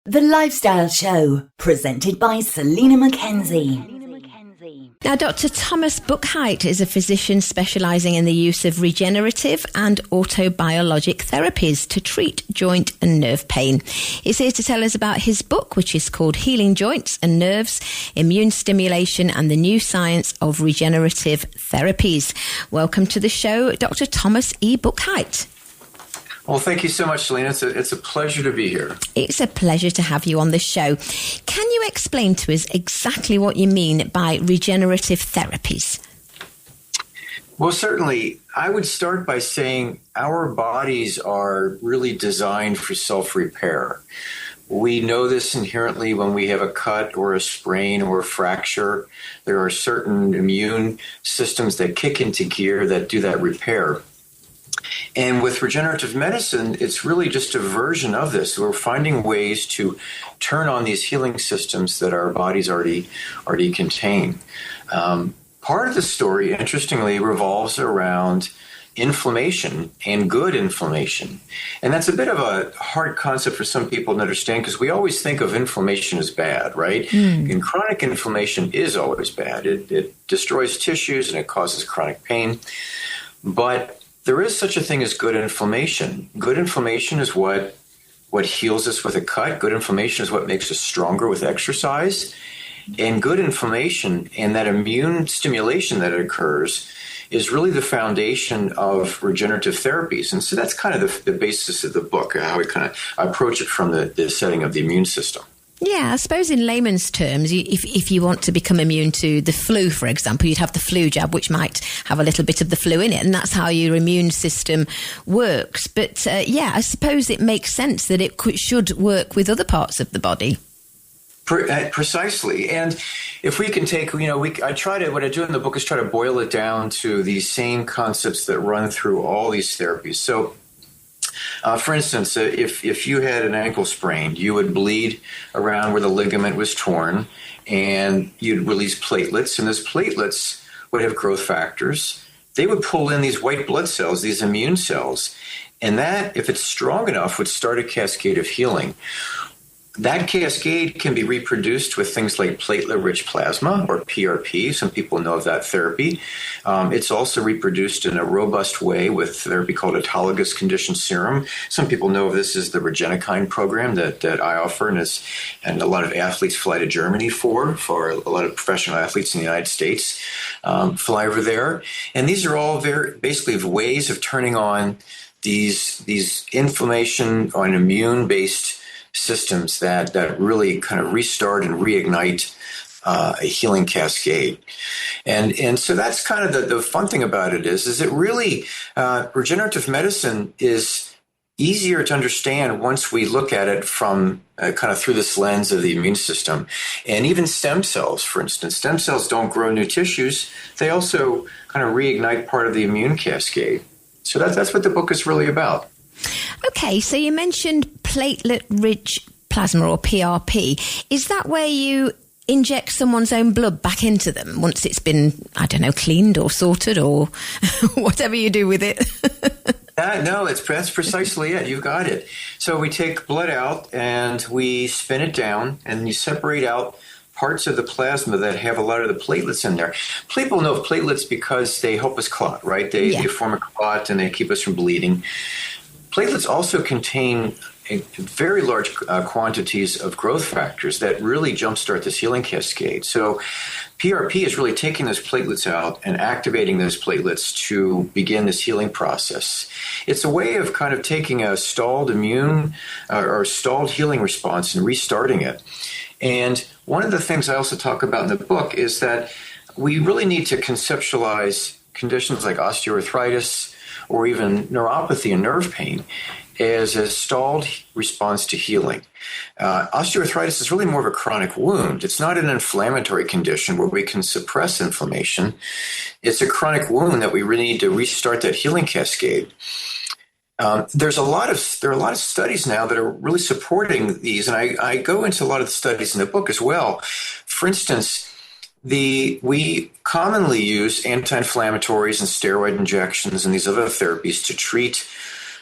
The Lifestyle Show, presented by Selena Mackenzie. Now, Dr. Thomas Buchheit is a physician specialising in the use of regenerative and autobiologic therapies to treat joint and nerve pain. He's here to tell us about his book, which is called Healing Joints and Nerves, Immune Stimulation and the New Science of Regenerative Therapies. Welcome to the show, Dr. Thomas E. Buchheit. Well, thank you so much, Selena. It's a pleasure to be here. It's a pleasure to have you on the show. Can you explain to us exactly what you mean by regenerative therapies? Well, certainly. I would start by saying our bodies are really designed for self-repair. We know this inherently when we have a cut or a sprain or a fracture. There are certain immune systems that kick into gear that do that repair. And with regenerative medicine, it's really just a version of this. We're finding ways to turn on these healing systems that our bodies already contain. Part of the story, interestingly, revolves around inflammation and good inflammation. And that's a bit of a hard concept for some people to understand because we always think of inflammation as bad, right? And chronic inflammation is always bad. It destroys tissues and it causes chronic pain. But there is such a thing as good inflammation. Good inflammation is what heals us with a cut. Good inflammation is what makes us stronger with exercise. And good inflammation and that immune stimulation that occurs is really the foundation of regenerative therapies. And so that's kind of the basis of the book, how we kind of approach it from the setting of the immune system. Yeah, I suppose in layman's terms, if you want to become immune to the flu, for example, you'd have the flu jab, which might have a little bit of the flu in it, and that's how your immune system works. But I suppose it makes sense that it should work with other parts of the body. Precisely. And if we can take, what I do in the book is try to boil it down to these same concepts that run through all these therapies. So, for instance, if you had an ankle sprain, you would bleed around where the ligament was torn, and you'd release platelets, and those platelets would have growth factors. They would pull in these white blood cells, these immune cells, and that, if it's strong enough, would start a cascade of healing. That cascade can be reproduced with things like platelet-rich plasma, or PRP. Some people know of that therapy. It's also reproduced in a robust way with therapy called autologous conditioned serum. Some people know of this as the Regenerati program that I offer, and a lot of athletes fly to Germany for a lot of professional athletes in the United States fly over there. And these are all basically ways of turning on these inflammation on immune-based systems that really kind of restart and reignite a healing cascade. And so that's kind of the fun thing about it is it really, regenerative medicine is easier to understand once we look at it from kind of through this lens of the immune system. And even stem cells, for instance, stem cells don't grow new tissues. They also kind of reignite part of the immune cascade. So that's what the book is really about. Okay, so you mentioned platelet-rich plasma, or PRP. Is that where you inject someone's own blood back into them once it's been, cleaned or sorted or whatever you do with it? That's precisely it. You've got it. So we take blood out and we spin it down and you separate out parts of the plasma that have a lot of the platelets in there. People know of platelets because they help us clot, right? They form a clot and they keep us from bleeding. Platelets also contain very large quantities of growth factors that really jumpstart this healing cascade. So PRP is really taking those platelets out and activating those platelets to begin this healing process. It's a way of kind of taking a stalled immune or stalled healing response and restarting it. And one of the things I also talk about in the book is that we really need to conceptualize conditions like osteoarthritis or even neuropathy and nerve pain as a stalled response to healing. Osteoarthritis is really more of a chronic wound. It's not an inflammatory condition where we can suppress inflammation. It's a chronic wound that we really need to restart that healing cascade. There are a lot of studies now that are really supporting these, and I go into a lot of the studies in the book as well. For instance, we commonly use anti-inflammatories and steroid injections and these other therapies to treat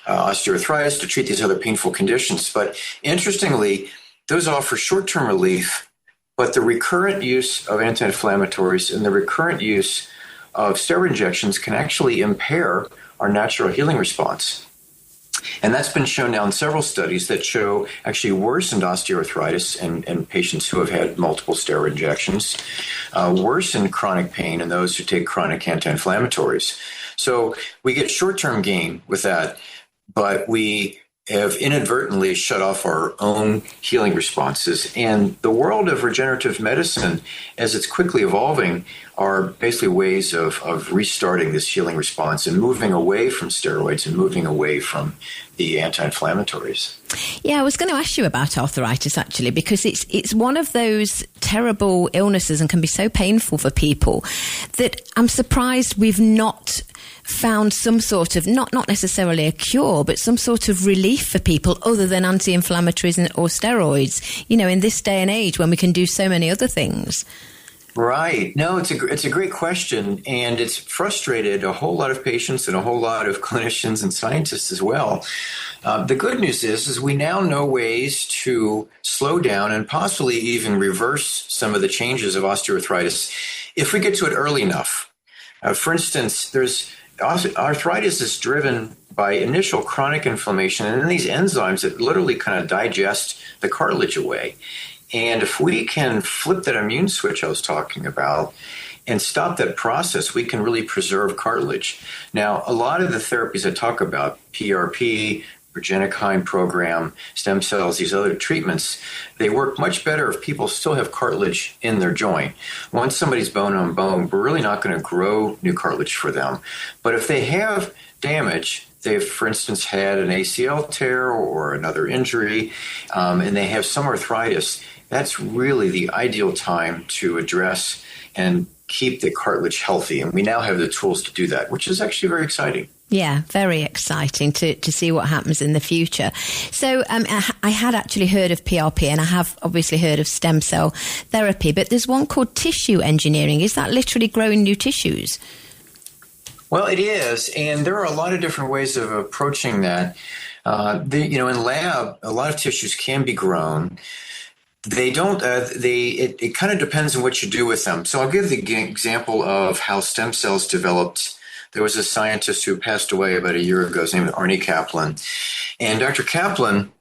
osteoarthritis, to treat these other painful conditions. But interestingly, those offer short-term relief, but the recurrent use of anti-inflammatories and the recurrent use of steroid injections can actually impair our natural healing response. And that's been shown now in several studies that show actually worsened osteoarthritis in patients who have had multiple steroid injections, worsened chronic pain in those who take chronic anti-inflammatories. So we get short-term gain with that, but we have inadvertently shut off our own healing responses. And the world of regenerative medicine, as it's quickly evolving, are basically ways of restarting this healing response and moving away from steroids and moving away from the anti-inflammatories. Yeah, I was going to ask you about arthritis, actually, because it's one of those terrible illnesses and can be so painful for people that I'm surprised we've not found some sort of, not necessarily a cure, but some sort of relief for people other than anti-inflammatories or steroids, in this day and age when we can do so many other things. Right. No, it's a great question, and it's frustrated a whole lot of patients and a whole lot of clinicians and scientists as well. The good news is we now know ways to slow down and possibly even reverse some of the changes of osteoarthritis if we get to it early enough. For instance, arthritis is driven by initial chronic inflammation, and then these enzymes that literally kind of digest the cartilage away. And if we can flip that immune switch I was talking about and stop that process, we can really preserve cartilage. Now, a lot of the therapies I talk about, PRP, Regenerati program, stem cells, these other treatments, they work much better if people still have cartilage in their joint. Once somebody's bone on bone, we're really not going to grow new cartilage for them. But if they have damage, they've, for instance, had an ACL tear or another injury, and they have some arthritis, that's really the ideal time to address and keep the cartilage healthy. And we now have the tools to do that, which is actually very exciting. Yeah, very exciting to see what happens in the future. So I had actually heard of PRP, and I have obviously heard of stem cell therapy, but there's one called tissue engineering. Is that literally growing new tissues? Well, it is, and there are a lot of different ways of approaching that. In lab, a lot of tissues can be grown. They don't. It kind of depends on what you do with them. So I'll give the example of how stem cells developed. There was a scientist who passed away about a year ago. His name is Arnie Kaplan, and Dr. Kaplan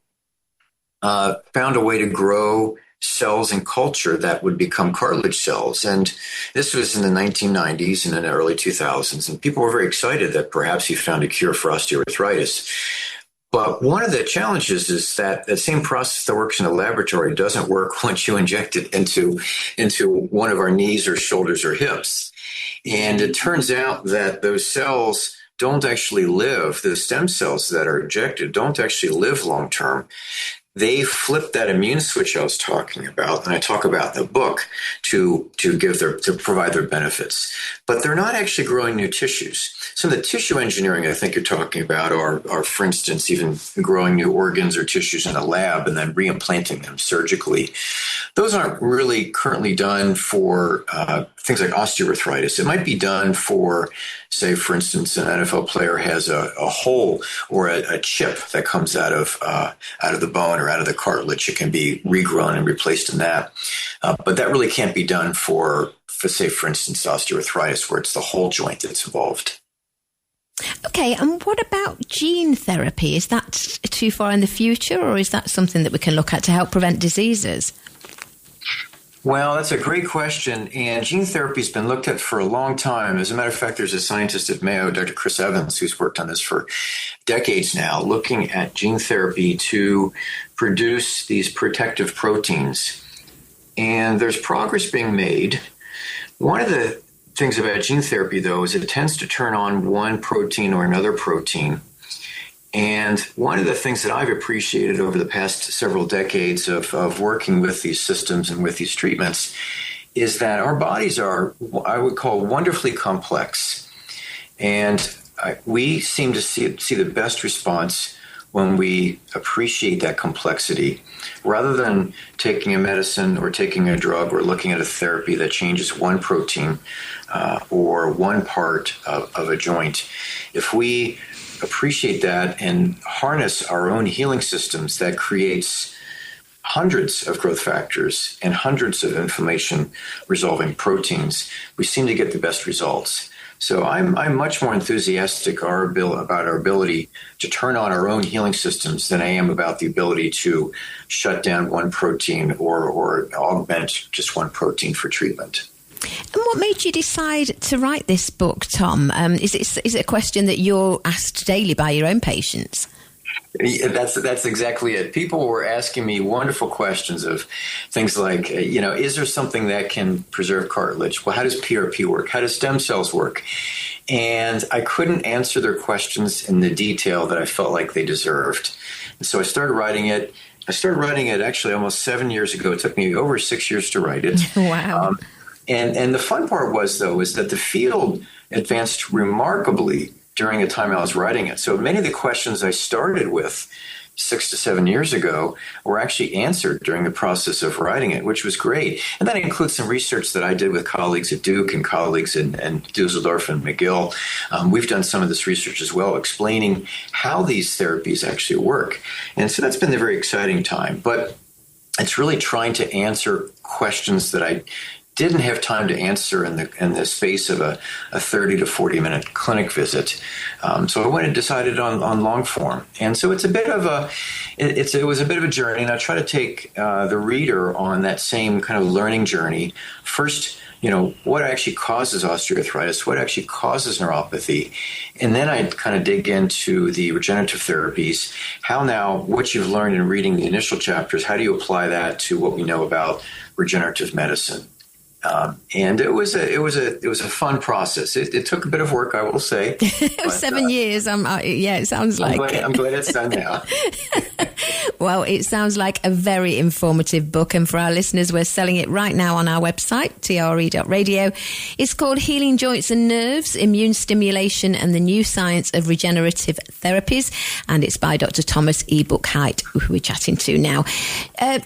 found a way to grow cells in culture that would become cartilage cells. And this was in the 1990s and in the early 2000s. And people were very excited that perhaps he found a cure for osteoarthritis. But one of the challenges is that the same process that works in a laboratory doesn't work once you inject it into one of our knees or shoulders or hips. And it turns out that those cells don't actually live. The stem cells that are injected don't actually live long term. They flip that immune switch I was talking about, and I talk about in the book, to provide their benefits. But they're not actually growing new tissues. Some of the tissue engineering I think you're talking about are, for instance, even growing new organs or tissues in a lab and then reimplanting them surgically. Those aren't really currently done for things like osteoarthritis. It might be done for, say, for instance, an NFL player has a hole or a chip that comes out of the bone or out of the cartilage. It can be regrown and replaced in that. But that really can't be done for, say, for instance, osteoarthritis, where it's the whole joint that's involved. Okay, and what about gene therapy? Is that too far in the future, or is that something that we can look at to help prevent diseases? Well, that's a great question, and gene therapy has been looked at for a long time. As a matter of fact, there's a scientist at Mayo, Dr. Chris Evans, who's worked on this for decades now, looking at gene therapy to produce these protective proteins. And there's progress being made. One of the things about gene therapy, though, is it tends to turn on one protein or another protein. And one of the things that I've appreciated over the past several decades of working with these systems and with these treatments is that our bodies are, I would call, wonderfully complex. And we seem to see the best response when we appreciate that complexity, rather than taking a medicine or taking a drug or looking at a therapy that changes one protein or one part of a joint. If we appreciate that and harness our own healing systems, that creates hundreds of growth factors and hundreds of inflammation resolving proteins, we seem to get the best results. So I'm much more enthusiastic about our ability to turn on our own healing systems than I am about the ability to shut down one protein or augment just one protein for treatment. And what made you decide to write this book, Tom? Is it a question that you're asked daily by your own patients? That's exactly it. People were asking me wonderful questions of things like, is there something that can preserve cartilage? Well, how does PRP work? How does stem cells work? And I couldn't answer their questions in the detail that I felt like they deserved. And so I started writing it. I started writing it actually almost 7 years ago. It took me over 6 years to write it. Wow. And the fun part was that the field advanced remarkably during the time I was writing it. So many of the questions I started with 6 to 7 years ago were actually answered during the process of writing it, which was great. And that includes some research that I did with colleagues at Duke and colleagues in Dusseldorf and McGill. We've done some of this research as well, explaining how these therapies actually work. And so that's been a very exciting time. But it's really trying to answer questions that I didn't have time to answer in the space of a 30 to 40 minute clinic visit. So I went and decided on long form. And so it's a bit of it was a bit of a journey, and I try to take the reader on that same kind of learning journey. First, what actually causes osteoarthritis, what actually causes neuropathy. And then I kind of dig into the regenerative therapies. What you've learned in reading the initial chapters, how do you apply that to what we know about regenerative medicine? And it was a fun process. It took a bit of work, I will say. It was 7 years. It sounds like. I'm glad it's done now. Well, it sounds like a very informative book. And for our listeners, we're selling it right now on our website, tre.radio. It's called Healing Joints and Nerves, Immune Stimulation and the New Science of Regenerative Therapies. And it's by Dr. Thomas E. Buchheit, who we're chatting to now.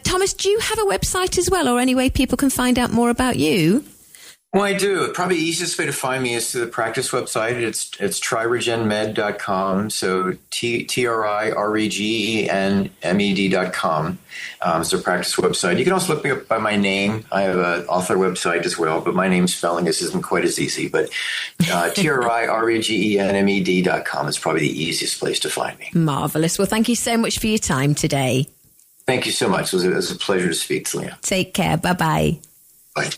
Thomas, do you have a website as well, or any way people can find out more about you? Well, I do. Probably the easiest way to find me is through the practice website. It's triregenmed.com. So triregenmed.com. It's a practice website. You can also look me up by my name. I have an author website as well, but my name spelling isn't quite as easy. But triregenmed.com is probably the easiest place to find me. Marvelous. Well, thank you so much for your time today. Thank you so much. It was a pleasure to speak to you. Take care. Bye-bye. Bye.